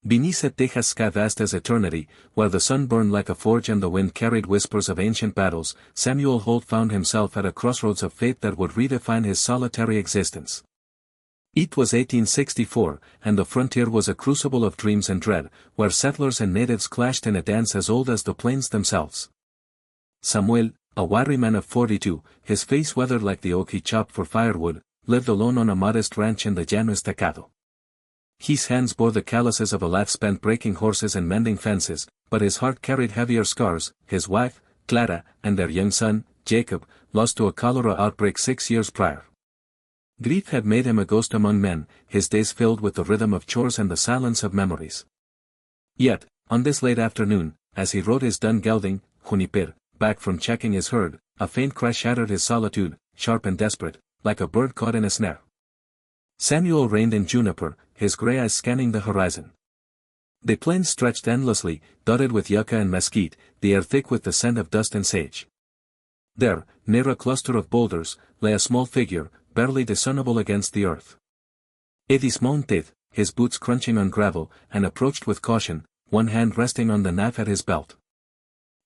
Beneath a Texas sky vast as eternity, where the sun burned like a forge and the wind carried whispers of ancient battles, Samuel Holt found himself at a crossroads of fate that would redefine his solitary existence. It was 1864, and the frontier was a crucible of dreams and dread, where settlers and natives clashed in a dance as old as the plains themselves. Samuel, a wiry man of 42, his face weathered like the oak he chopped for firewood, lived alone on a modest ranch in the Llano Estacado. His hands bore the calluses of a life spent breaking horses and mending fences, but his heart carried heavier scars. His wife, Clara, and their young son, Jacob, lost to a cholera outbreak 6 years prior. Grief had made him a ghost among men, his days filled with the rhythm of chores and the silence of memories. Yet, on this late afternoon, as he rode his dun gelding, Juniper, back from checking his herd, a faint cry shattered his solitude, sharp and desperate, like a bird caught in a snare. Samuel reined in Juniper, his gray eyes scanning the horizon. The plains stretched endlessly, dotted with yucca and mesquite, the air thick with the scent of dust and sage. There, near a cluster of boulders, lay a small figure, barely discernible against the earth. It dismounted, his boots crunching on gravel, and approached with caution, one hand resting on the knife at his belt.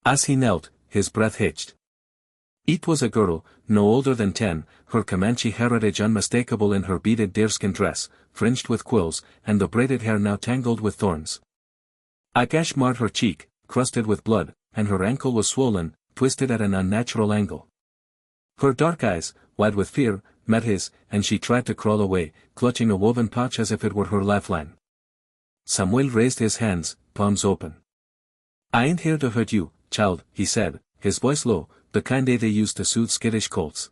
As he knelt, his breath hitched. It was a girl, no older than 10, her Comanche heritage unmistakable in her beaded deerskin dress, fringed with quills, and the braided hair now tangled with thorns. A gash marred her cheek, crusted with blood, and her ankle was swollen, twisted at an unnatural angle. Her dark eyes, wide with fear, met his, and she tried to crawl away, clutching a woven pouch as if it were her lifeline. Samuel raised his hands, palms open. "I ain't here to hurt you, child," he said, his voice low, the kind they used to soothe skittish colts.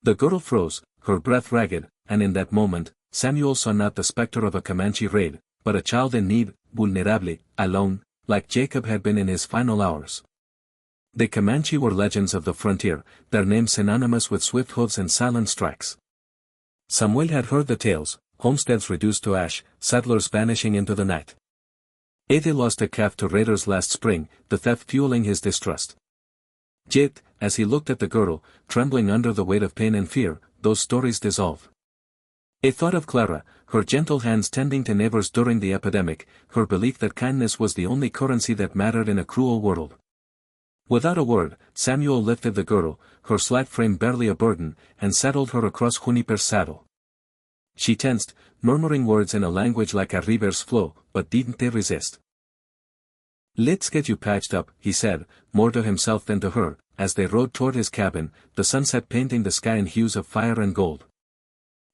The girl froze, her breath ragged, and in that moment, Samuel saw not the specter of a Comanche raid, but a child in need, vulnerable, alone, like Jacob had been in his final hours. The Comanche were legends of the frontier, their names synonymous with swift hooves and silent strikes. Samuel had heard the tales, homesteads reduced to ash, settlers vanishing into the night. Eddie lost a calf to raiders last spring, the theft fueling his distrust. Yet, as he looked at the girl, trembling under the weight of pain and fear, those stories dissolved. He thought of Clara, her gentle hands tending to neighbors during the epidemic, her belief that kindness was the only currency that mattered in a cruel world. Without a word, Samuel lifted the girl, her slight frame barely a burden, and settled her across Juniper's saddle. She tensed, murmuring words in a language like a river's flow, but didn't resist. "Let's get you patched up," he said, more to himself than to her, as they rode toward his cabin, the sunset painting the sky in hues of fire and gold.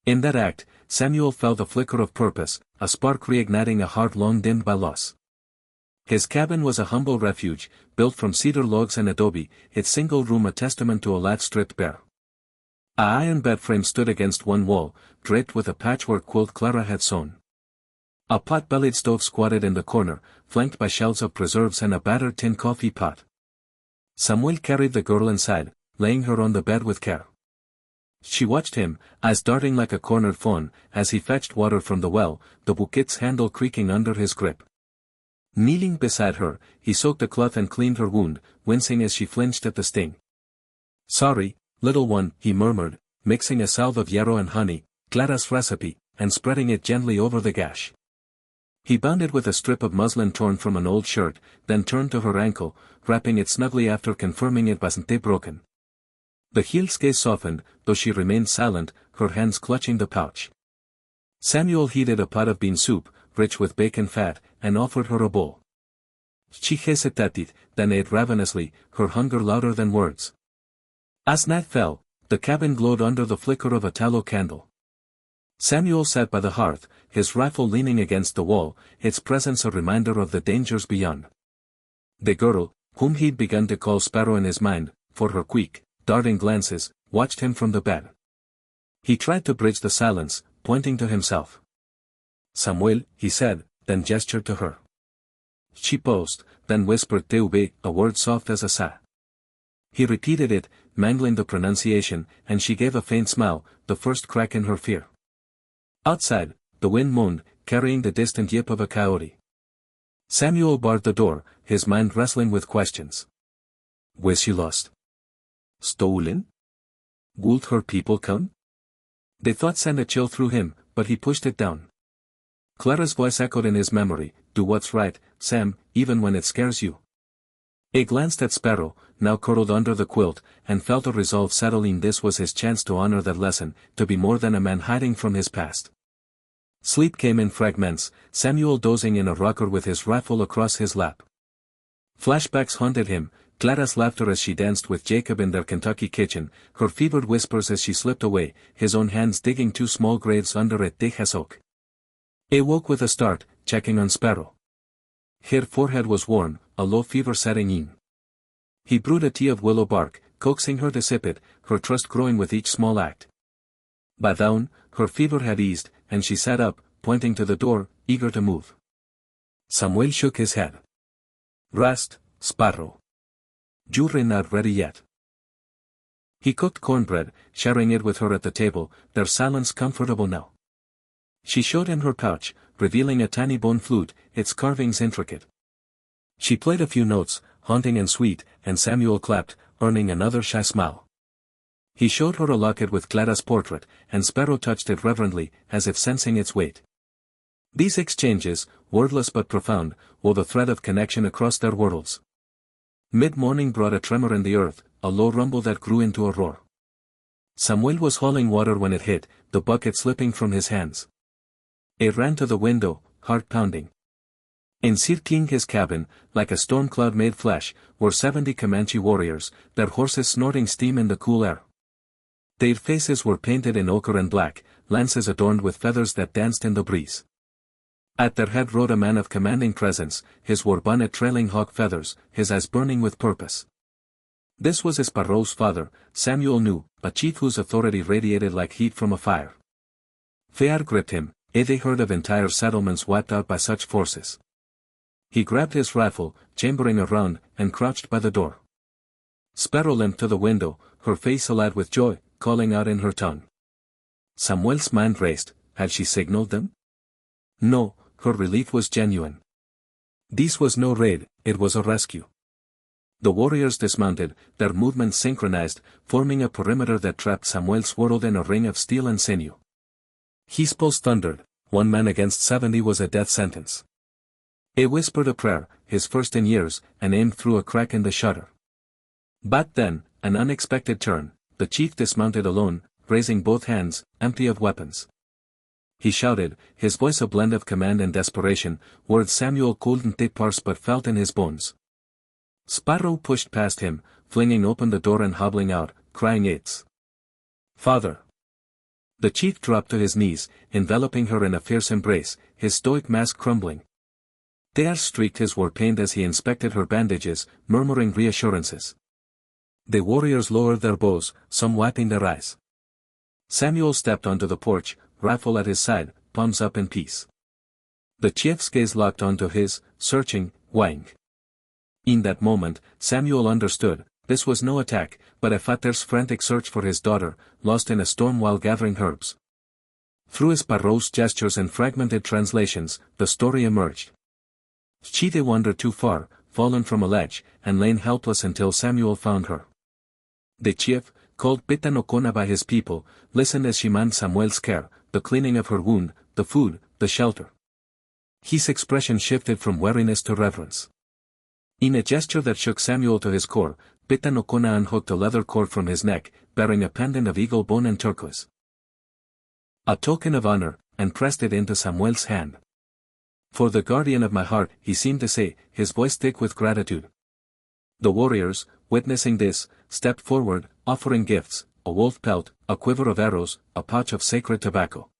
In that act, Samuel felt a flicker of purpose, a spark reigniting a heart long dimmed by loss. His cabin was a humble refuge, built from cedar logs and adobe, its single room a testament to a life stripped bare. A iron bed frame stood against one wall, draped with a patchwork quilt Clara had sewn. A pot-bellied stove squatted in the corner, flanked by shelves of preserves and a battered tin coffee pot. Samuel carried the girl inside, laying her on the bed with care. She watched him, eyes darting like a cornered fawn, as he fetched water from the well, the bucket's handle creaking under his grip. Kneeling beside her, he soaked a cloth and cleaned her wound, wincing as she flinched at the sting. "Sorry, little one," he murmured, mixing a salve of yarrow and honey, Clara's recipe, and spreading it gently over the gash. He bound it with a strip of muslin torn from an old shirt, then turned to her ankle, wrapping it snugly after confirming it wasn't broken. The heel's gaze softened, though she remained silent, her hands clutching the pouch. Samuel heated a pot of bean soup, rich with bacon fat, and offered her a bowl. She hesitated, then ate ravenously, her hunger louder than words. As night fell, the cabin glowed under the flicker of a tallow candle. Samuel sat by the hearth, his rifle leaning against the wall, its presence a reminder of the dangers beyond. The girl, whom he'd begun to call Sparrow in his mind, for her quick, darting glances, watched him from the bed. He tried to bridge the silence, pointing to himself. "Samuel," he said, then gestured to her. She paused, then whispered "Tv," a word soft as a sigh. He repeated it, mangling the pronunciation, and she gave a faint smile, the first crack in her fear. Outside, the wind moaned, carrying the distant yip of a coyote. Samuel barred the door, his mind wrestling with questions. Was she lost? Stolen? Would her people come? The thought sent a chill through him, but he pushed it down. Clara's voice echoed in his memory, "Do what's right, Sam, even when it scares you." He glanced at Sparrow, now curled under the quilt, and felt a resolve settling. This was his chance to honor that lesson, to be more than a man hiding from his past. Sleep came in fragments, Samuel dozing in a rocker with his rifle across his lap. Flashbacks haunted him, Clara's laughter as she danced with Jacob in their Kentucky kitchen, her fevered whispers as she slipped away, his own hands digging 2 small graves under a Texas oak. He woke with a start, checking on Sparrow. Her forehead was warm, a low fever setting in. He brewed a tea of willow bark, coaxing her to sip it, her trust growing with each small act. By dawn, her fever had eased, and she sat up, pointing to the door, eager to move. Samuel shook his head. "Rest, Sparrow. You're not ready yet." He cooked cornbread, sharing it with her at the table, their silence comfortable now. She showed him her pouch, revealing a tiny bone flute, its carvings intricate. She played a few notes, haunting and sweet, and Samuel clapped, earning another shy smile. He showed her a locket with Clara's portrait, and Sparrow touched it reverently, as if sensing its weight. These exchanges, wordless but profound, wove a thread of connection across their worlds. Mid-morning brought a tremor in the earth, a low rumble that grew into a roar. Samuel was hauling water when it hit, the bucket slipping from his hands. He ran to the window, heart pounding. In Sir King his cabin, like a storm cloud made flesh, were 70 Comanche warriors, their horses snorting steam in the cool air. Their faces were painted in ochre and black, lances adorned with feathers that danced in the breeze. At their head rode a man of commanding presence, his war bonnet trailing hawk feathers, his eyes burning with purpose. This was Sparrow's father, Samuel knew, a chief whose authority radiated like heat from a fire. Fear gripped him, they heard of entire settlements wiped out by such forces. He grabbed his rifle, chambering around, and crouched by the door. Sparrow limped to the window, her face alight with joy, calling out in her tongue. Samuel's mind raced. Had she signaled them? No, her relief was genuine. This was no raid, it was a rescue. The warriors dismounted, their movements synchronized, forming a perimeter that trapped Samuel swirled in a ring of steel and sinew. His pulse thundered. 1 man against 70 was a death sentence. He whispered a prayer, his first in years, and aimed through a crack in the shutter. But then, an unexpected turn, the chief dismounted alone, raising both hands, empty of weapons. He shouted, his voice a blend of command and desperation, words Samuel couldn't parse but felt in his bones. Sparrow pushed past him, flinging open the door and hobbling out, crying, "It's Father!" The chief dropped to his knees, enveloping her in a fierce embrace, his stoic mask crumbling. Tears streaked his war paint as he inspected her bandages, murmuring reassurances. The warriors lowered their bows, some wiping their eyes. Samuel stepped onto the porch, rifle at his side, palms up in peace. The chief's gaze locked onto his, searching, weighing. In that moment, Samuel understood, this was no attack, but a father's frantic search for his daughter, lost in a storm while gathering herbs. Through Sparrow's gestures and fragmented translations, the story emerged. She'd wandered too far, fallen from a ledge, and lain helpless until Samuel found her. The chief, called Pitanocona by his people, listened as she manned Samuel's care, the cleaning of her wound, the food, the shelter. His expression shifted from wariness to reverence. In a gesture that shook Samuel to his core, Pitanocona unhooked a leather cord from his neck, bearing a pendant of eagle bone and turquoise. A token of honor, and pressed it into Samuel's hand. "For the guardian of my heart," he seemed to say, his voice thick with gratitude. The warriors, witnessing this, stepped forward, offering gifts, a wolf pelt, a quiver of arrows, a pouch of sacred tobacco.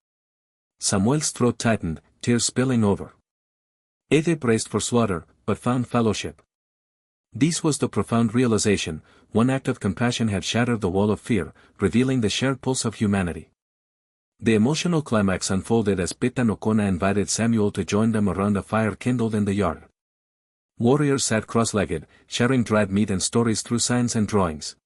Samuel's throat tightened, tears spilling over. They braced for slaughter, but found fellowship. This was the profound realization, one act of compassion had shattered the wall of fear, revealing the shared pulse of humanity. The emotional climax unfolded as Pitanocona invited Samuel to join them around a fire kindled in the yard. Warriors sat cross-legged, sharing dried meat and stories through signs and drawings.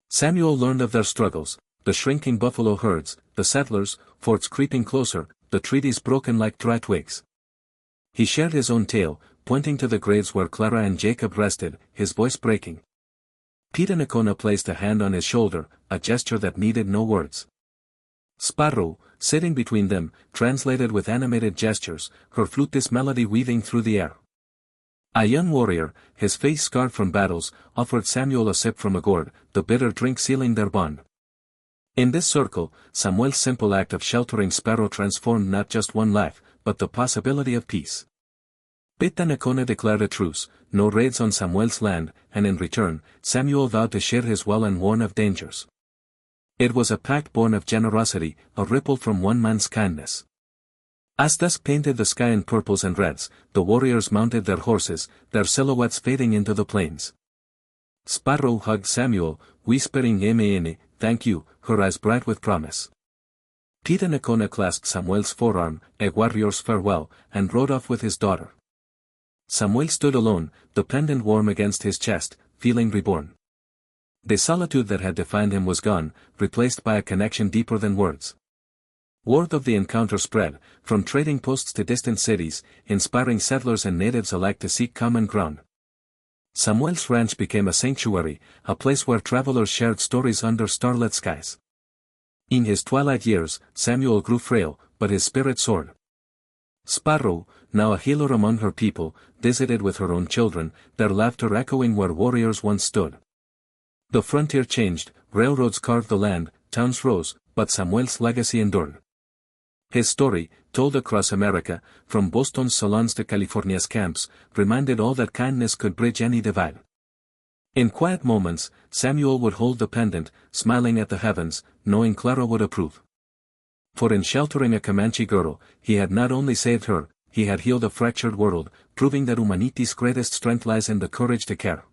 Samuel learned of their struggles, the shrinking buffalo herds, the settlers, forts creeping closer, the treaties broken like dry twigs. He shared his own tale, pointing to the graves where Clara and Jacob rested, his voice breaking. Pitanocona placed a hand on his shoulder, a gesture that needed no words. Sparrow, sitting between them, translated with animated gestures, her flute melody weaving through the air. A young warrior, his face scarred from battles, offered Samuel a sip from a gourd, the bitter drink sealing their bond. In this circle, Samuel's simple act of sheltering Sparrow transformed not just one life, but the possibility of peace. Pitanacona declared a truce, no raids on Samuel's land, and in return, Samuel vowed to share his well and warn of dangers. It was a pact born of generosity, a ripple from one man's kindness. As dusk painted the sky in purples and reds, the warriors mounted their horses, their silhouettes fading into the plains. Sparrow hugged Samuel, whispering "Amen, thank you," her eyes bright with promise. Pitanacona clasped Samuel's forearm, a warrior's farewell, and rode off with his daughter. Samuel stood alone, the pendant warm against his chest, feeling reborn. The solitude that had defined him was gone, replaced by a connection deeper than words. Word of the encounter spread, from trading posts to distant cities, inspiring settlers and natives alike to seek common ground. Samuel's ranch became a sanctuary, a place where travelers shared stories under starlit skies. In his twilight years, Samuel grew frail, but his spirit soared. Sparrow, now a healer among her people, visited with her own children, their laughter echoing where warriors once stood. The frontier changed, railroads carved the land, towns rose, but Samuel's legacy endured. His story, told across America, from Boston's salons to California's camps, reminded all that kindness could bridge any divide. In quiet moments, Samuel would hold the pendant, smiling at the heavens, knowing Clara would approve. For in sheltering a Comanche girl, he had not only saved her, he had healed a fractured world, proving that humanity's greatest strength lies in the courage to care.